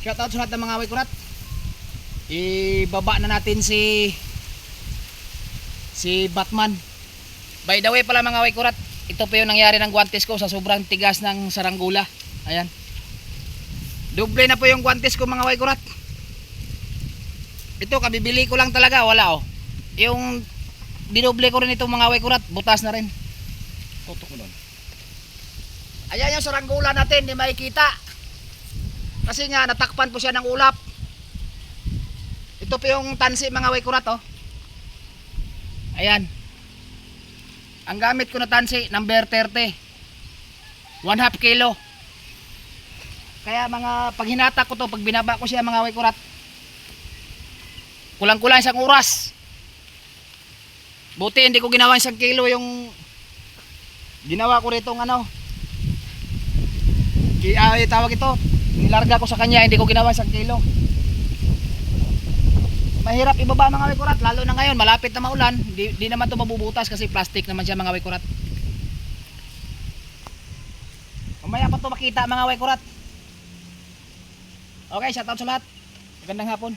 Shoutout sa lahat ng mga wikurat. Ibaba na natin si Batman. By the way pala mga wikurat, ito pa yung nangyari ng guantes ko sa sobrang tigas ng saranggula. Ayan. Doble na po yung guantes ko mga wikurat. Ito kabibili ko lang talaga, wala oh. Yung dinoble ko rin itong mga wikurat, butas na rin. Tutok mo doon. Ayan yung saranggula natin, hindi makikita. Kasi nga natakpan po siya ng ulap. Ito po yung tansi mga wikurat oh. Ayan. Ang gamit ko na tansi, number 30. 1/2 kilo. Kaya mga pag hinatak ko to, pag binaba ko siya mga wikurat, kulang-kulang 1 oras. Buti hindi ko ginawa 1 kilo yung ginawa ko rito ng ano. Tawag ito. Nilarga ko sa kanya, hindi ko ginawa 1 kilo. Mahirap ibaba mga wikurat, lalo na ngayon, malapit na maulan. Di naman ito mabubutas kasi plastic naman siya mga wikurat. Mamaya pa ito makita mga wikurat. Okay, shoutout sa lahat. Magandang hapon.